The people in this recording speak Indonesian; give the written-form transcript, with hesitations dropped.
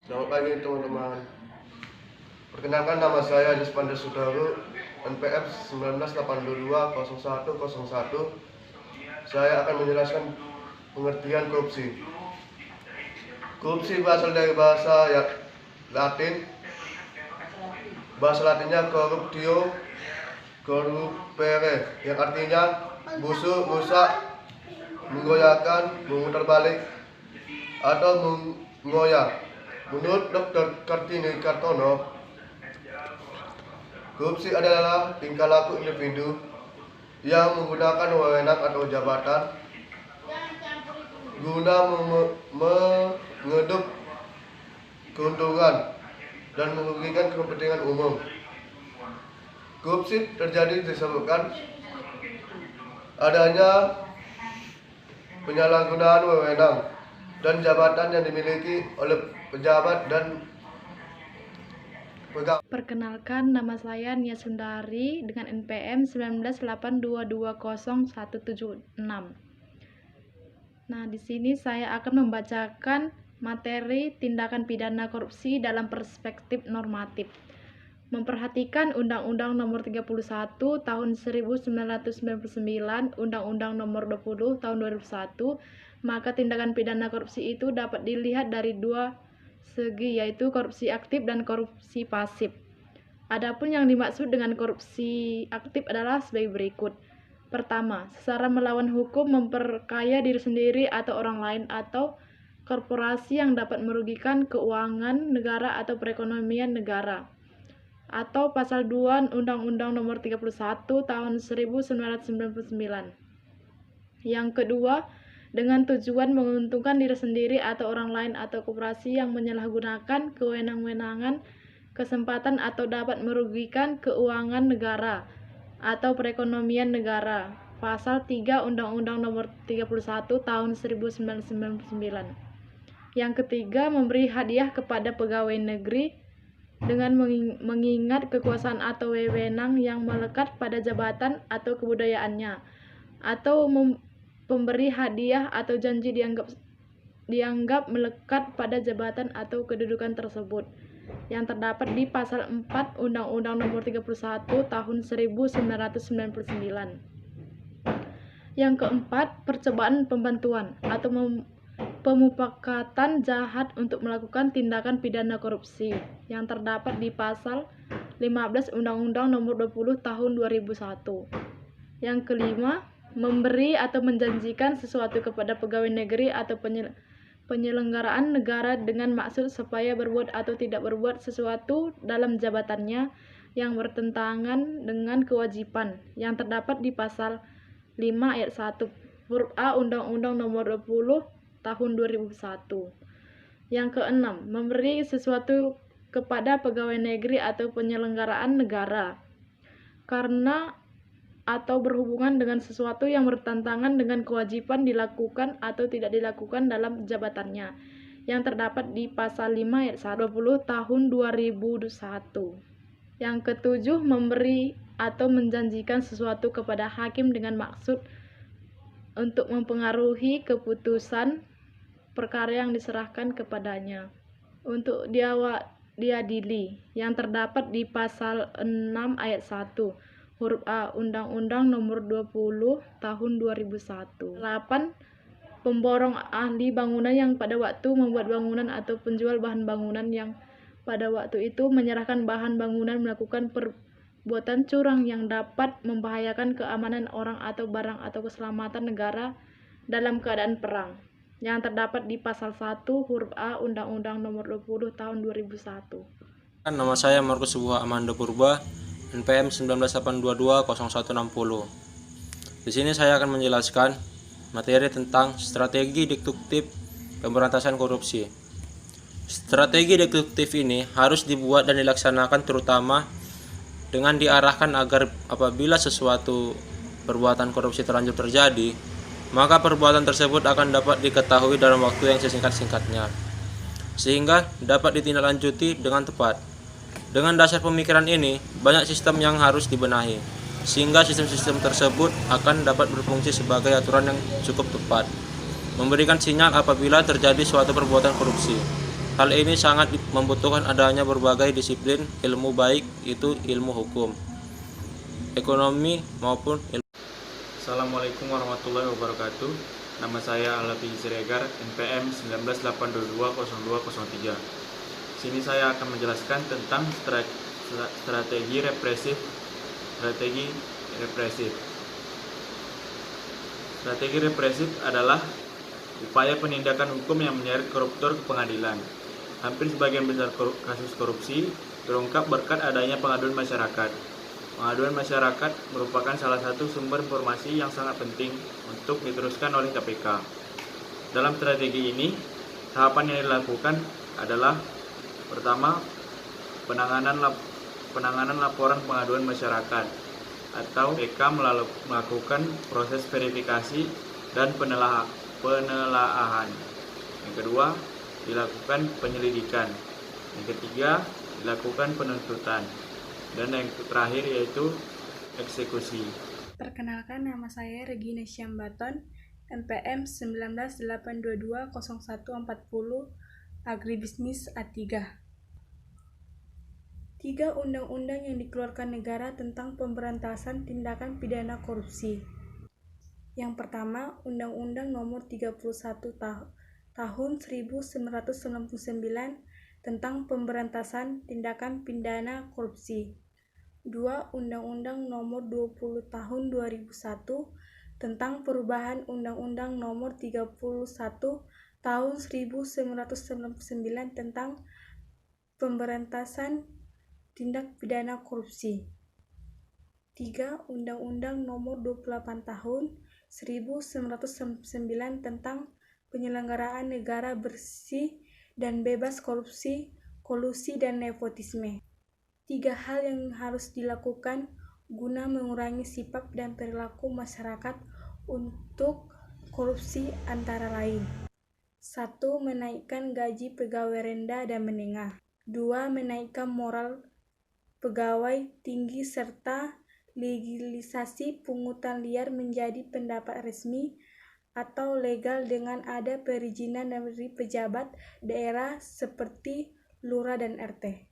Selamat pagi teman-teman. Perkenalkan, nama saya Dispanda Sudaru, NPF 19820101. Saya akan menjelaskan pengertian korupsi. Korupsi berasal dari bahasa Latin. Bahasa Latinnya corruptio, corrupere, yang artinya busuk, rusak, menggoyahkan, memutar balik, atau mengoyak. Menurut Dr. Kartini Kartono, korupsi adalah tingkah laku individu yang menggunakan wewenang atau jabatan guna mengeduk keuntungan dan merugikan kepentingan umum. Korupsi terjadi disebabkan adanya penyalahgunaan wewenang dan jabatan yang dimiliki oleh pejabat dan pegawai. Perkenalkan, nama saya Nia Sundari dengan NPM 1982200176. Nah, di sini saya akan membacakan materi tindakan pidana korupsi dalam perspektif normatif. Memperhatikan Undang-Undang Nomor 31 Tahun 1999, Undang-Undang Nomor 20 Tahun 2001, maka tindakan pidana korupsi itu dapat dilihat dari dua segi, yaitu korupsi aktif dan korupsi pasif. Adapun yang dimaksud dengan korupsi aktif adalah sebagai berikut. Pertama, secara melawan hukum memperkaya diri sendiri atau orang lain atau korporasi yang dapat merugikan keuangan negara atau perekonomian negara. Atau pasal 2 Undang-Undang Nomor 31 Tahun 1999. Yang kedua, dengan tujuan menguntungkan diri sendiri atau orang lain atau korporasi yang menyalahgunakan kewenang-wenangan, kesempatan atau dapat merugikan keuangan negara atau perekonomian negara. Pasal 3 Undang-Undang Nomor 31 Tahun 1999. Yang ketiga, memberi hadiah kepada pegawai negeri dengan mengingat kekuasaan atau wewenang yang melekat pada jabatan atau kebudayaannya, atau pemberi hadiah atau janji dianggap melekat pada jabatan atau kedudukan tersebut, yang terdapat di pasal 4 Undang-Undang Nomor 31 Tahun 1999. Yang keempat, percobaan pembantuan atau pemufakatan jahat untuk melakukan tindakan pidana korupsi, yang terdapat di pasal 15 Undang-Undang Nomor 20 Tahun 2001. Yang kelima, memberi atau menjanjikan sesuatu kepada pegawai negeri atau penyelenggaraan negara dengan maksud supaya berbuat atau tidak berbuat sesuatu dalam jabatannya yang bertentangan dengan kewajiban, yang terdapat di pasal 5 ayat 1 huruf A Undang-Undang Nomor 20 Tahun 2001. Yang keenam, memberi sesuatu kepada pegawai negeri atau penyelenggaraan negara karena atau berhubungan dengan sesuatu yang bertentangan dengan kewajiban dilakukan atau tidak dilakukan dalam jabatannya, yang terdapat di pasal 5 ayat 20 tahun 2001. Yang ketujuh, memberi atau menjanjikan sesuatu kepada hakim dengan maksud untuk mempengaruhi keputusan perkara yang diserahkan kepadanya untuk diadili, yang terdapat di pasal 6 ayat 1 huruf A Undang-Undang Nomor 20 Tahun 2001. 8. Pemborong ahli bangunan yang pada waktu membuat bangunan atau penjual bahan bangunan yang pada waktu itu menyerahkan bahan bangunan melakukan perbuatan curang yang dapat membahayakan keamanan orang atau barang atau keselamatan negara dalam keadaan perang, yang terdapat di pasal 1 huruf A Undang-Undang Nomor 20 Tahun 2001. Nama saya Markus Subuha Amanda Purba, NPM 19820160. Di sini saya akan menjelaskan materi tentang strategi deduktif pemberantasan korupsi. Strategi deduktif ini harus dibuat dan dilaksanakan terutama dengan diarahkan agar apabila sesuatu perbuatan korupsi terlanjur terjadi, maka perbuatan tersebut akan dapat diketahui dalam waktu yang sesingkat-singkatnya, sehingga dapat ditindaklanjuti dengan tepat. Dengan dasar pemikiran ini, banyak sistem yang harus dibenahi, sehingga sistem-sistem tersebut akan dapat berfungsi sebagai aturan yang cukup tepat, memberikan sinyal apabila terjadi suatu perbuatan korupsi. Hal ini sangat membutuhkan adanya berbagai disiplin ilmu baik itu ilmu hukum, ekonomi maupun ilmu. Assalamualaikum warahmatullahi wabarakatuh. Nama saya Alafi Siregar, NPM 19820203. Sini saya akan menjelaskan tentang strategi represif. Strategi represif adalah upaya penindakan hukum yang menyeret koruptor ke pengadilan. Hampir sebagian besar kasus korupsi terungkap berkat adanya pengaduan masyarakat. Pengaduan masyarakat merupakan salah satu sumber informasi yang sangat penting untuk diteruskan oleh KPK. Dalam strategi ini, tahapan yang dilakukan adalah pertama, penanganan laporan pengaduan masyarakat atau KPK melakukan proses verifikasi dan penelaahan. Yang kedua, dilakukan penyelidikan. Yang ketiga, dilakukan penuntutan. Dan yang terakhir yaitu eksekusi. Perkenalkan, nama saya Regina Syambaton, NPM 19822140, Agribisnis A3. 3 undang-undang yang dikeluarkan negara tentang pemberantasan tindakan pidana korupsi. Yang pertama, Undang-Undang Nomor 31 Tahun 1999 tentang pemberantasan tindakan pidana korupsi. 2. Undang-Undang Nomor 20 Tahun 2001 tentang perubahan Undang-Undang Nomor 31 Tahun 1999 tentang pemberantasan tindak pidana korupsi. 3. Undang-Undang Nomor 28 Tahun 1999 tentang penyelenggaraan negara bersih dan bebas korupsi, kolusi, dan nepotisme. 3 hal yang harus dilakukan guna mengurangi sifat dan perilaku masyarakat untuk korupsi antara lain. 1. Menaikkan gaji pegawai rendah dan menengah. 2. Menaikkan moral pegawai tinggi serta legalisasi pungutan liar menjadi pendapat resmi atau legal dengan ada perizinan dari pejabat daerah seperti lurah dan RT.